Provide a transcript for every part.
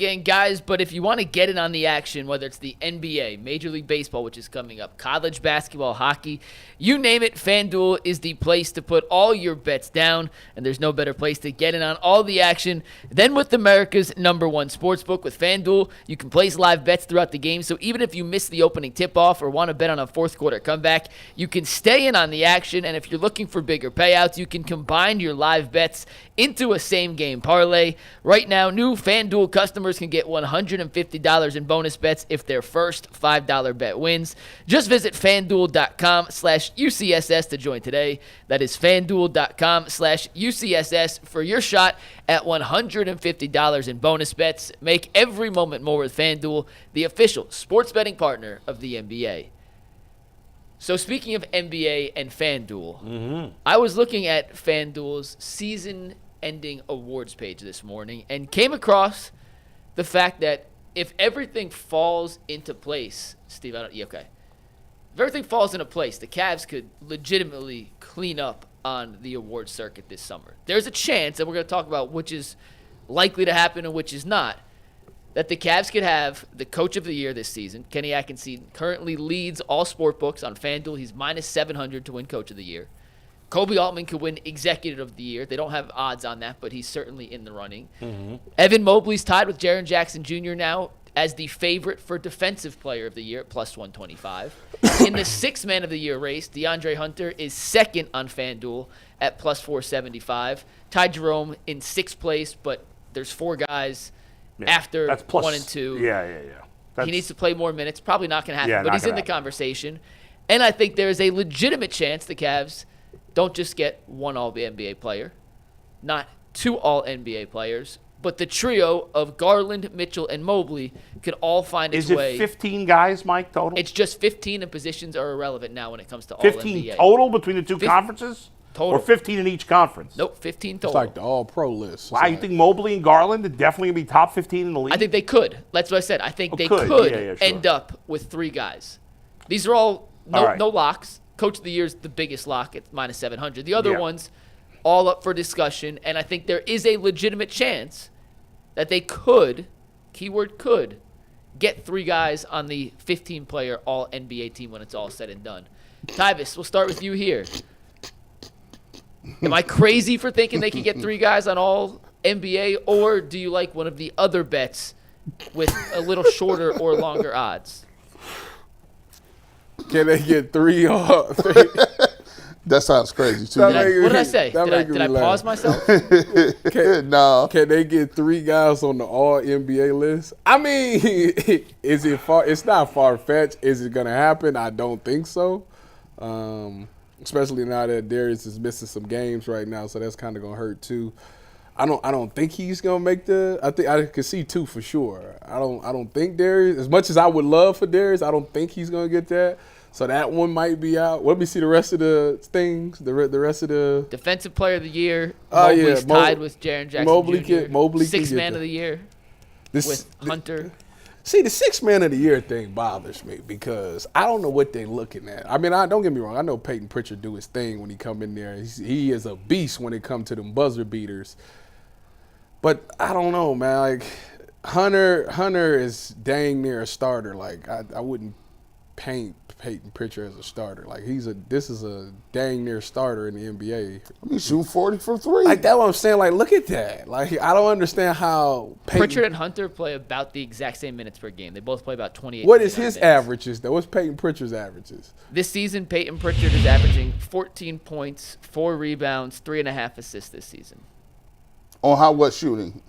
Again, guys, but if you want to get in on the action, whether it's the NBA, Major League Baseball, which is coming up, college basketball, hockey, you name it, FanDuel is the place to put all your bets down, and there's no better place to get in on all the action than with America's #1 sportsbook. With FanDuel, you can place live bets throughout the game, so even if you miss the opening tip-off or want to bet on a fourth quarter comeback, you can stay in on the action, and if you're looking for bigger payouts, you can combine your live bets into a same-game parlay. Right now, new FanDuel customers can get $150 in bonus bets if their first $5 bet wins. Just visit FanDuel.com/UCSS to join today. That is FanDuel.com/UCSS for your shot at $150 in bonus bets. Make every moment more with FanDuel, the official sports betting partner of the NBA. So speaking of NBA and FanDuel, I was looking at FanDuel's season-ending awards page this morning and came across the fact that if everything falls into place, Steve, okay. If everything falls into place, the Cavs could legitimately clean up on the award circuit this summer. There's a chance, and we're going to talk about which is likely to happen and which is not, that the Cavs could have the coach of the year this season. Kenny Atkinson currently leads all sport books on FanDuel. He's minus 700 to win coach of the year. Kobe Altman could win executive of the year. They don't have odds on that, but he's certainly in the running. Evan Mobley's tied with Jaren Jackson Jr. now as the favorite for defensive player of the year at plus 125. In the sixth man of the year race, DeAndre Hunter is second on FanDuel at plus 475. Ty Jerome in sixth place, but there's four guys after that's plus, 1 and 2. Yeah. He needs to play more minutes. Probably not going to happen, but he's in the conversation. And I think there is a legitimate chance the Cavs don't just get one All-NBA player, not two All-NBA players, but the trio of Garland, Mitchell, and Mobley could all find its way. Is it 15 guys, Mike, total? It's just 15, and positions are irrelevant now when it comes to 15 All-NBA. total between the two conferences? Total. Or 15 in each conference? Nope, 15 total. It's like the all-pro list. Wow, you think Mobley and Garland are definitely going to be top 15 in the league? I think they could. That's what I said. I think they could end up with three guys. These are all no locks. Coach of the Year is the biggest lock. It's minus 700. The other ones, all up for discussion. And I think there is a legitimate chance that they could, keyword could, get three guys on the 15-player All-NBA team when it's all said and done. Tyvis, we'll start with you here. Am I crazy for thinking they could get three guys on All-NBA, or do you like one of the other bets with a little shorter or longer odds? Can they get three? That sounds crazy, too. What did I say? Did I pause myself? No. Can they get three guys on the All-NBA list? I mean, is it far? It's not far-fetched. Is it going to happen? I don't think so. Especially now that Darius is missing some games right now, so that's kind of going to hurt, too. I don't think he's gonna make I think I could see two for sure. I don't think Darius, as much as I would love for Darius, I don't think he's gonna get that. So that one might be out. Let me see the rest of the things. The rest of the defensive player of the year. Mobley's tied with Jaren Jackson Jr. Mobley sixth man of the year with Hunter. See, the sixth man of the year thing bothers me because I don't know what they're looking at. I mean, don't get me wrong. I know Peyton Pritchard do his thing when he come in there. He is a beast when it comes to them buzzer beaters. But I don't know, man. Like Hunter is dang near a starter. Like I wouldn't paint Peyton Pritchard as a starter. Like this is a dang near starter in the NBA. He shoot 40 from three. Like that's what I'm saying. Like look at that. Like I don't understand how Pritchard and Hunter play about the exact same minutes per game. They both play about 28. What is his averages though? What's Peyton Pritchard's averages? This season, Peyton Pritchard is averaging 14 points, 4 rebounds, 3.5 assists this season. On what shooting?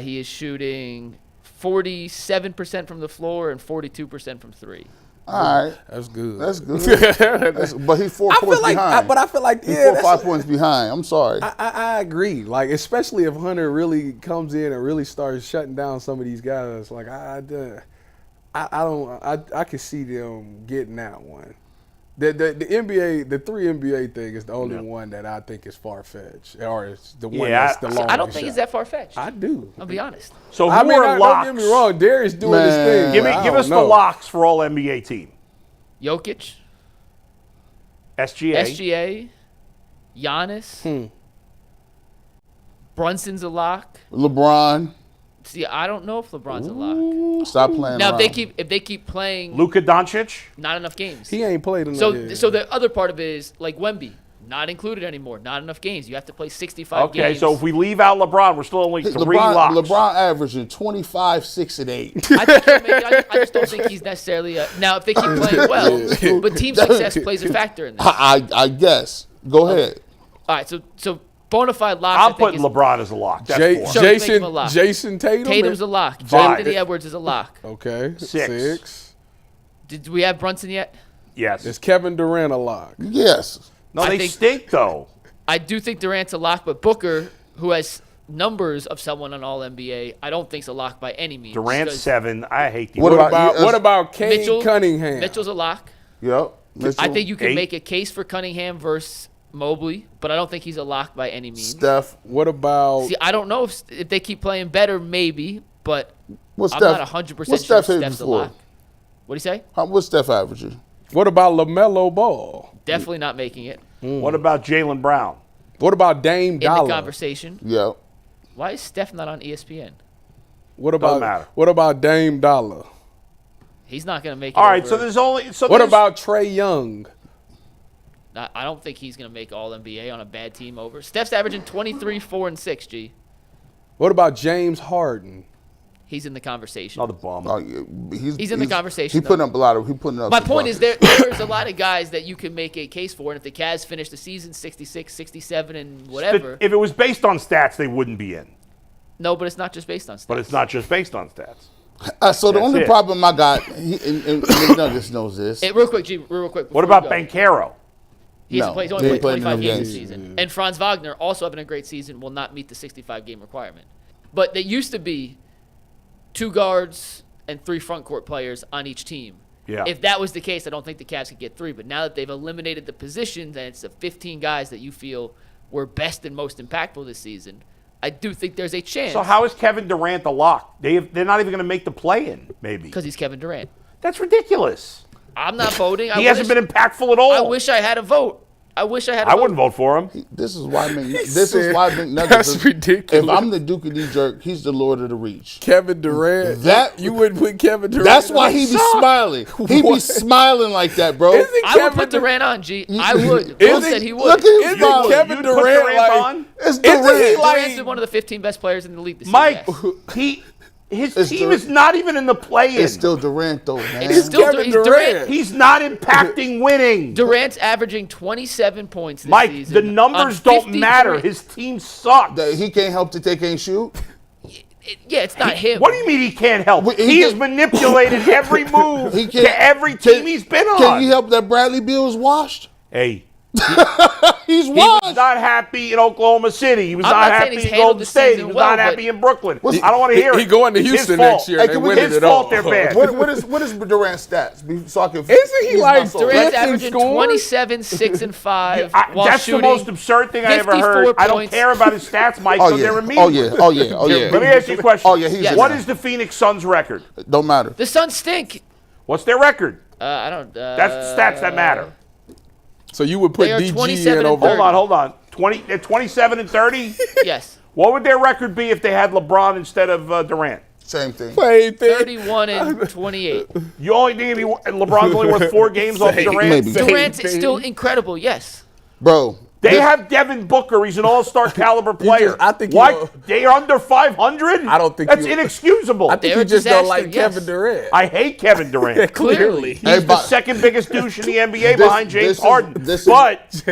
He is shooting 47% from the floor and 42% from three. All right. That's good. But he's 4 points behind. But I feel like he's 4 or 5 points behind. I'm sorry. I agree. Like especially if Hunter really comes in and really starts shutting down some of these guys. Like I can see them getting that one. The NBA, the 3 NBA thing is the only one that I think is far-fetched, or it's the one that's the longest. I don't think it's that far-fetched. I do. I'll be honest. So who are locks? Don't get me wrong. Darius doing his thing. Give us the locks for all NBA team. Jokic. SGA. Giannis. Brunson's a lock. LeBron. See, I don't know if LeBron's a lock. Stop playing Now, around. if they keep playing Luka Doncic? not enough games. He ain't played enough. So the other part of it is like Wemby, not included anymore. Not enough games. You have to play 65 games. Okay, so if we leave out LeBron, we're still only 3 locks. LeBron averaging 25, 6, and 8. I think he'll make it. I just don't think he's necessarily now. If they keep playing well, but team success plays a factor in this. I guess. Go ahead. All right, so bona fide lock. I'm putting LeBron as a lock. That's 4. Sure, make him a lock. Jason Tatum. Tatum's a lock. 5. Anthony Edwards is a lock. Okay. 6. Did we have Brunson yet? Yes. Is Kevin Durant a lock? Yes. No, I they think- stink, though. I do think Durant's a lock, but Booker, who has numbers of someone on All NBA, I don't think's a lock by any means. Durant because 7. I hate the What about- What about Cade Mitchell Cunningham? Mitchell's a lock. Yep. I think you can 8. make a case for Cunningham versus Mobley, but I don't think he's a lock by any means. Steph. What about See, I don't know if they keep playing better, maybe, but What's I'm Steph? not 100% What's sure Steph hitting Steph's a for? lock. What do you say? What's Steph averaging? what about LaMelo Ball? Definitely not making it What about Jaylen Brown? What about Dame in the Dollar? conversation. Yep. Why is Steph not on ESPN? What Doesn't matter. about what about Dame Dollar? He's not going to make it. All right, over- so there's only. So What there's- about Trey Young? I don't think he's going to make All NBA on a bad team over. Steph's averaging 23, 4, and 6. G. What about James Harden? He's in the conversation. Another bum. Oh, yeah, he's in the conversation, He putting up a lot of. He putting up. My some point is buckets. there's a lot of guys that you can make a case for, and if the Cavs finish the season 66, 67, and whatever, If it was based on stats, they wouldn't be in. no, but it's not just based on stats. But it's not just based on stats. So the That's only it. problem I got, and McNuggets knows this. Real quick, G, real quick. What before about we go. Bankero? He's No, he's they only ain't played playing 25 enough games games. this season. And Franz Wagner, also having a great season, will not meet the 65-game requirement. But they used to be 2 guards and 3 front court players on each team. Yeah. If that was the case, I don't think the Cavs could get 3. But now that they've eliminated the positions and it's the 15 guys that you feel were best and most impactful this season, I do think there's a chance. So how is Kevin Durant a lock? They're not even going to make the play-in, maybe. Because he's Kevin Durant. That's ridiculous. I'm not voting. He hasn't been impactful at all. I wish I had a vote. I wouldn't vote for him. This is why McNuggets. That's is, ridiculous. If I'm the Duke of D jerk, he's the Lord of the Reach. Kevin Durant. That- you wouldn't put Kevin Durant. That's why he be smiling. He be What? smiling like that, bro. Isn't I would Kevin put Durant on, G. I Isn't- would. Will said he would. Look at him Isn't smiling. Kevin You'd put Durant Durant like? on? It's Isn't he Durant. like? Durant's been one of the 15 best players in the league this Mike, year. his It's team Durant. is not even in the play-in. It's still Durant, though, man. It's still Kevin he's Durant. He's not impacting winning. Durant's averaging 27 points this Mike, season. the numbers on don't 53 matter. His team sucks. He can't help that they can't shoot. Yeah, it's not him. What do you mean he can't help? Well, He has can- manipulated every move He can't- to every team he's been on. Can you help that Bradley Beal is washed? Hey, He's he washed. was not happy in Oklahoma City. He was I'm not not saying happy he's in handled Golden the State. He season was well, not but- happy in Brooklyn. I don't want to hear it. He going to It's Houston his fault. next year. Hey, They can we- winning His it all. fault they're bad. What is Durant's stats? So I can. Isn't he ease like my soul. Durant's Fifth in averaging scoring? 27, 6, and 5 while That's shooting. the most absurd thing I ever 54 heard. I don't points. care about his stats, Mike. Oh so they're yeah. immediate. Oh yeah. Oh yeah. Let me ask you a question. Oh yeah. He's Yes. What is the Phoenix Suns record? Don't matter. The Suns stink. What's their record? I don't. That's the stats that matter. So you would put They are DG 27 in and over. 30. Hold on. 27 and 30. Yes. What would their record be if they had LeBron instead of Durant? Same thing. Same thing. 31 and 28. You only think LeBron's only worth 4 games off Same. Durant? Maybe. Durant's thing. still incredible. Yes. Bro. They have Devin Booker. He's an all-star caliber player. I think Why? you're- They are under 500? I don't think That's you- inexcusable. I think They're you a just don't disaster, like yes. Kevin Durant. I hate Kevin Durant. Clearly. He's Hey, the but- second biggest douche in the NBA This- behind James this is- Harden. this is- But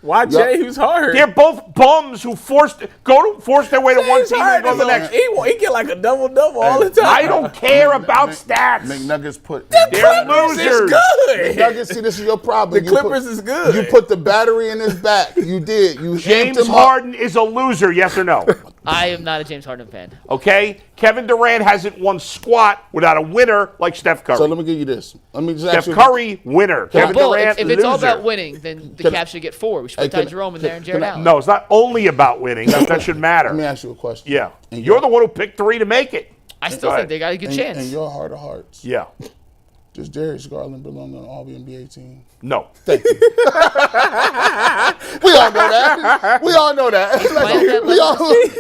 Why James Harden? they're both bums who force their way to one James team and go to the Harden, next. he get like a double-double all the time. I don't care about stats. McNuggets put. They're Clippers is losers. good. McNuggets, see, this is your problem. The Clippers is good. You put the battery in his back. You did. You amped James him up. Harden is a loser, yes or no? I am not a James Harden fan. Okay? Kevin Durant hasn't won squat without a winner like Steph Curry. So let me give you this. Let me just ask Steph you. Curry, winner. Kevin Bull, Durant, if it's all loser. about winning, then the Can- Cavs should get 4. We should Hey, put Ty can- Jerome in there and can Jared I- Allen. No, it's not only about winning. That should matter. Let me ask you a question. Yeah. And You're the one who picked 3 to make it. I still Go think ahead. they got a good In chance. your heart of hearts, Yeah. Does Darius Garland belong on an All-NBA team? No. Thank you. We all know that. We all know that.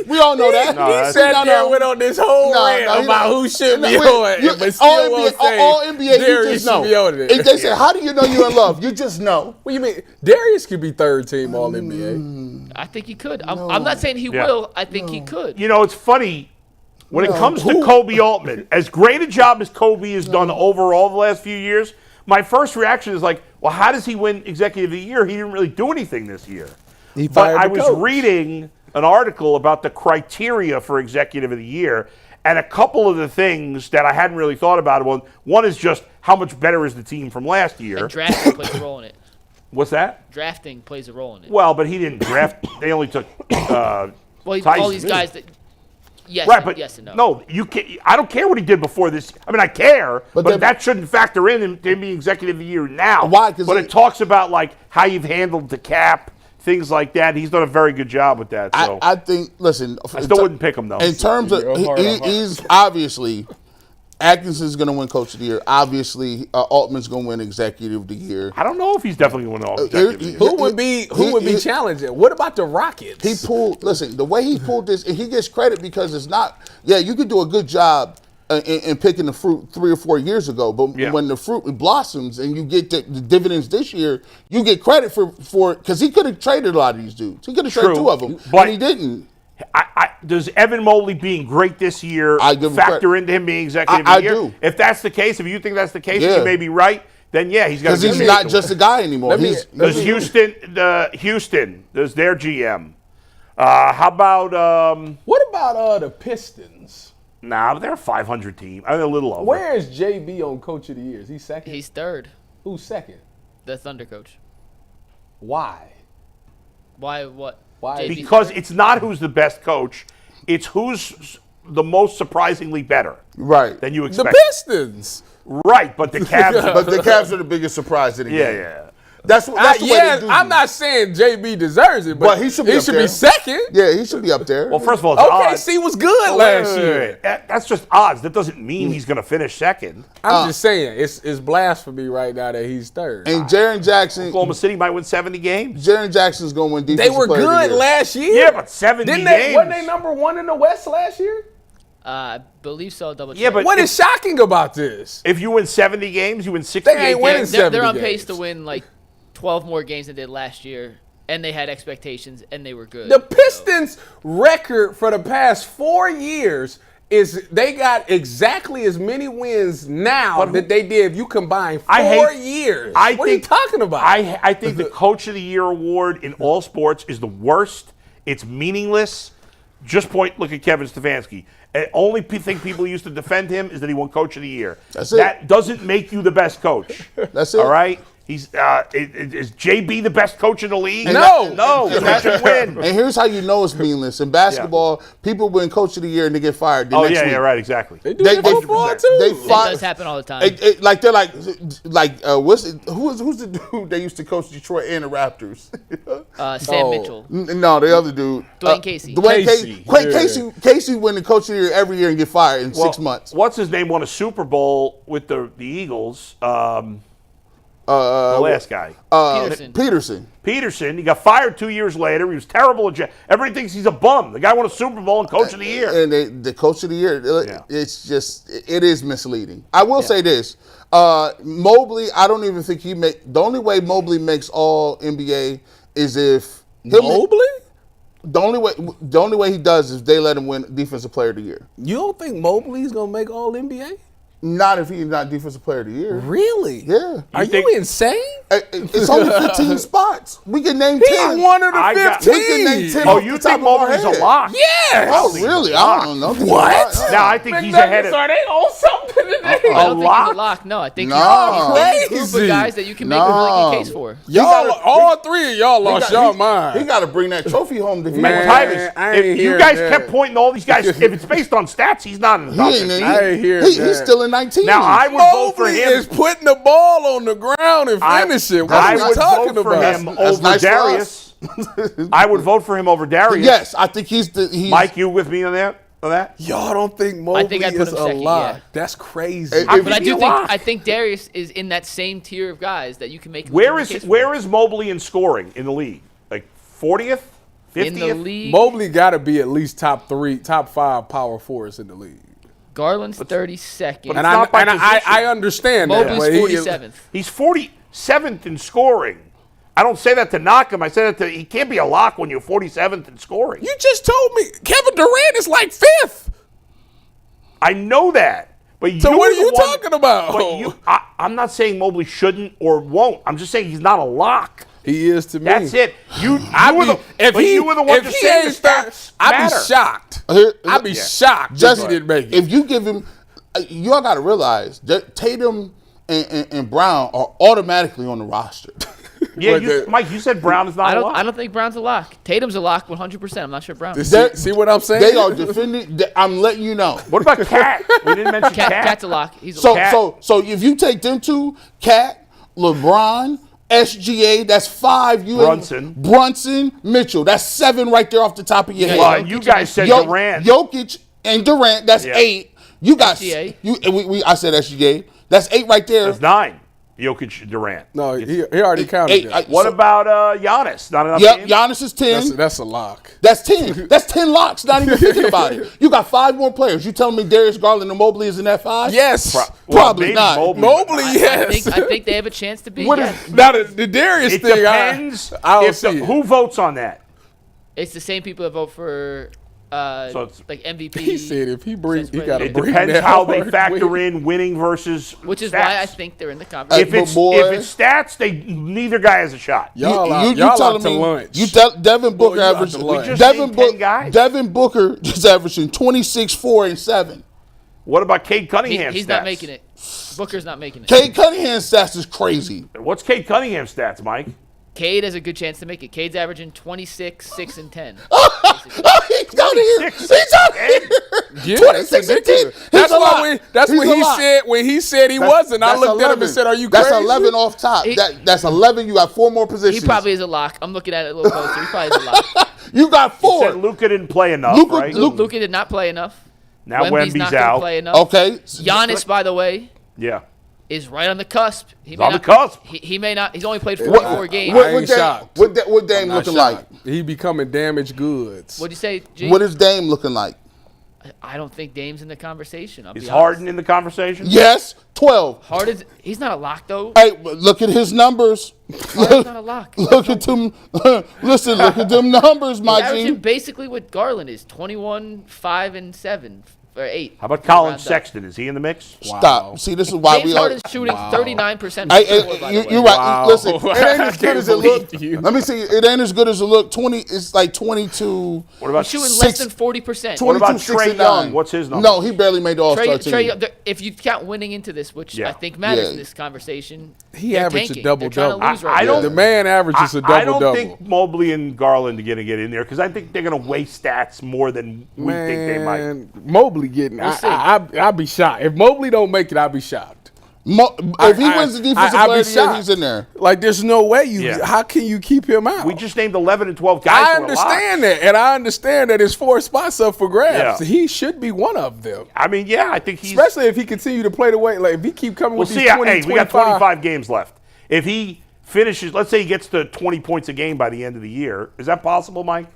We all know that. No, that's- Sat there and went on this whole rant about who should be on it, but still won't say all NBA, Darius you just know. should be on it. If they say, how do you know you're in love? You just know. What do you mean? Darius could be third team All NBA. I think he could. I'm not saying he will. I think he could. You know, it's funny. When it comes to Kobe Altman, as great a job as Kobe has done overall the last few years, my first reaction is like, well, how does he win Executive of the Year? He didn't really do anything this year. But I was reading an article about the criteria for Executive of the Year, and a couple of the things that I hadn't really thought about. One is just how much better is the team from last year. And drafting plays a role in it. What's that? Drafting plays a role in it. Well, but he didn't draft. They only took Well, all these guys that. Yes, right, but yes and no. No, you can't. I don't care what he did before this. I mean, I care, but that shouldn't factor in him being Executive of the Year now. Why? But it talks about like how you've handled the cap, things like that. He's done a very good job with that. So I think. Listen, I still wouldn't pick him though. In terms of, he's obviously. Atkinson's going to win Coach of the Year. Obviously, Altman's going to win Executive of the Year. I don't know if he's definitely going to win Executive of the Year. Who would be challenging? What about the Rockets? He pulled. Listen, the way he pulled this, and he gets credit because it's not. Yeah, you could do a good job in picking the fruit 3 or 4 years ago, but when the fruit blossoms and you get the dividends this year, you get credit for because he could have traded a lot of these dudes. He could have traded 2 of them, but he didn't. Does Evan Mobley being great this year factor into him being Executive of the Year? do. If that's the case, if you think that's the case, and you may be right, then yeah, he's got to be. Because he's not just a guy anymore. Does Houston, does their GM? How about what about the Pistons? Nah, they're a 500 team. I mean, a little over. Where is JB on Coach of the Year? Is he second? He's third. Who's second? The Thunder coach. Why? Why? What? Why? Because it's not who's the best coach; it's who's the most surprisingly better. Right. Than you expect. The Pistons. Right, but the Cavs. But the Cavs are the biggest surprise of the game. Yeah. That's the way they do. I'm not saying JB deserves it, but he should be second. Yeah, he should be up there. Well, first of all, it's odds. OKC was good last year. That's just odds. That doesn't mean he's going to finish second. I'm just saying, it's blasphemy right now that he's third. And Jaren Jackson. Oklahoma City might win 70 games. Jaren Jackson's going to win defensive They were player of the good year. last year. Yeah, but 70 games. Wasn't they number 1 in the West last year? I believe so. Double check. Yeah, but what is shocking about this? If you win 70 games, you win 68 They ain't winning games. 70 they're on games. pace to win like 12 more games than they did last year, and they had expectations, and they were good. The Pistons' record for the past 4 years is they got exactly as many wins now that they did if you combine 4 years. What are you talking about? I think the Coach of the Year award in all sports is the worst. It's meaningless. Look at Kevin Stefanski. The only thing people used to defend him is that he won Coach of the Year. That's it. That doesn't make you the best coach. That's it. All right? Is JB the best coach in the league? No. He doesn't win. And here's how you know it's meaningless. In basketball, people win Coach of the Year and they get fired the next week. Right, exactly. They do it in football too. It does happen all the time. Who's the dude that used to coach Detroit and the Raptors? Sam Mitchell. No, the other dude. Dwayne Casey. Casey win the Coach of the Year every year and get fired in 6 months. What's his name? Won a Super Bowl with the Eagles. The last guy. Peterson. He got fired 2 years later. He was terrible. Everybody thinks he's a bum. The guy won a Super Bowl and Coach of the Year. And the Coach of the Year, it is misleading. I will say this. Mobley, I don't even think the only way Mobley makes all NBA is if Mobley? The only way he does is they let him win Defensive Player of the Year. You don't think Mobley's gonna make all NBA? Not if he's not Defensive Player of the Year. Really? Yeah. Are you insane? It's only 15 spots. We can name 10. He's one of the 15. We can name 10. Oh, you think Mobley's a lock? Yes. Oh, really? I don't know. What? No, I think he's ahead of. Are they on something today? I don't think he's a lock. No, I think he's a group of guys that you can make a really good case for. All three of y'all lost y'all mind. He got to bring that trophy home to Tyvis, if you guys kept pointing to all these guys, if it's based on stats, he's not in the top 15. He's still in 19. Now, I would vote for Mobley him. is putting the ball on the ground and finishing. What are you talking vote for about? him over Darius. I would vote for him over Darius. Yes, I think he's Mike, you with me on that? of that? Y'all don't think Mobley I'd put is him a second, lock? yeah. That's crazy. How But I could he do be a think lock? I think Darius is in that same tier of guys that you can make. Where is Mobley in scoring in the league? Like 40th, 50th? in the league? Mobley got to be at least top 5 power forwards in the league. Garland's 32nd. And not by I understand that. Mobley's but he- 47th. He's 47th in scoring. I don't say that to knock him. I say that he can't be a lock when you're 47th in scoring. You just told me Kevin Durant is like 5th. I know that. But So you what were are you the one- talking about? But I'm not saying Mobley shouldn't or won't. I'm just saying he's not a lock. He is to me. That's it. You were the one just saying the stats I'd matter. be shocked. I'd be shocked Just if he didn't make it. if you give him, y'all got to realize that Tatum and Brown are automatically on the roster. Yeah, Mike, you said Brown is not a lock. I don't think Brown's a lock. Tatum's a lock 100%. I'm not sure Brown is. See what I'm saying? They are defending. I'm letting you know. What about Cat? We didn't mention Cat. Cat's a lock. He's a lock. So if you take them two, Cat, LeBron, SGA, that's 5. Brunson, Mitchell, that's 7 right there off the top of your head. Well, you guys said Durant. Jokic and Durant, that's 8. You got SGA. I said SGA. That's 8 right there. That's 9. Jokic, Durant. No, he already counted that. What about Giannis? Not enough games? Giannis is 10. That's a lock. That's 10. That's 10 locks, not even thinking about it. You got 5 more players. You telling me Darius Garland and Mobley is in that 5? Yes. Probably maybe not. Mobley, yes. I think they have a chance to be. What Yes. is, now, the Darius It thing, depends. I don't see it. Who votes on that? It's the same people that vote for So it's- like MVP. He said if he brings, he got to It bring depends that how they hard factor win. in winning versus Which is stats. why I think they're in the conversation. If it's stats, neither guy has a shot. Y'all out telling to me lunch. Devin Booker you out averaged to lunch. We just named 10 guys. Devin Booker just averaging 26, 4, and 7. What about Cade Cunningham's He's stats? not making it. Booker's not making it. Cade Cunningham's stats is crazy. What's Cade Cunningham's stats, Mike? Cade has a good chance to make it. Cade's averaging 26, 6, and 10. He's out here. He's out here. Yeah, 26 and 10. That's why when he said he wasn't. I looked at him and said, "Are you crazy?" That's 11 off top. That's 11. You got 4 more positions. He probably is a lock. I'm looking at it a little closer. He probably is a lock. You got You 4. said Luka didn't play enough, Luka- right? Luka did not play enough. Now Wemby's not Wemby's gonna out. play enough. Okay. Giannis, by the way, Yeah. is right on the cusp. He's on the cusp. He may not. He's only played 44 games. I ain't shocked. What Dame Not looking shocked. like? He becoming damaged goods. What'd you say, G? What is Dame looking like? I don't think Dame's in the conversation. I'll Is be Harden honest. in the conversation? Yes, 12. Harden's he's not a lock though. Hey, look at his numbers. Harden's not a lock. Look at them. Listen, look at them numbers, my Averaging G. basically what Garland is: 21, 5, and 7 or 8. How about Colin Around that. Sexton? Is he in the mix? Stop. See, this is why James we are. Harden's shooting 39%. You're right. Wow. Listen, it ain't as good as it look. you. Let me see. It ain't as good as it look. 20. It's like 22. What about shooting Six- less than 40%. 22, What about 6, Trae and Young? 9. What's his number? No, he barely made the All-Star Trae, team. if you count winning into this, which Yeah. I think matters Yeah. in this conversation, He they're averaged a tanking. They're trying double-double. to lose right I now. don't- The man averages a I double don't double. think Mobley and Garland are going to get in there because I think they're going to waste stats more than we think they might. Man, Mobley getting. We'll see. I'd be shocked if Mobley don't make it. I'd be shocked. If he wins the defensive I'd player be of the year, shocked. he's in there. Like, there's no way you. Yeah. How can you keep him out? We just named 11 and 12 guys. I who are understand locks. that, and I understand that it's 4 spots up for grabs. Yeah. He should be one of them. I mean, yeah, I think he's. Especially if he continue to play the way, like if he keep coming We'll with see. these 20, Hey, we got 25 25 games left. If he finishes, let's say he gets to 20 points a game by the end of the year, is that possible, Mike?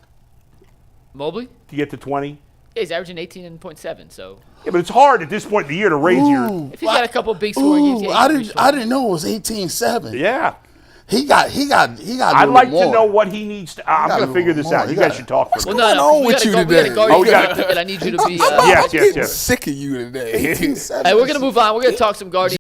Mobley? To get to 20? Yeah, he's averaging 18.7. So Yeah, but it's hard at this point in the year to raise your. if he's got a couple big scoring games, Ooh, yeah, I he can didn't. be I didn't know it was 18-7. Yeah. He got. I'd like to know what he needs to. I'm got going a to figure little this out. more. You You guys got should talk for a Well, minute. no, on we with gotta you go, we today? gotta guard Oh, you we got and I need you to be. Yes, I'm getting yes. sick of you today. 18-7. Hey, we're gonna move on. We're gonna talk some Guardians.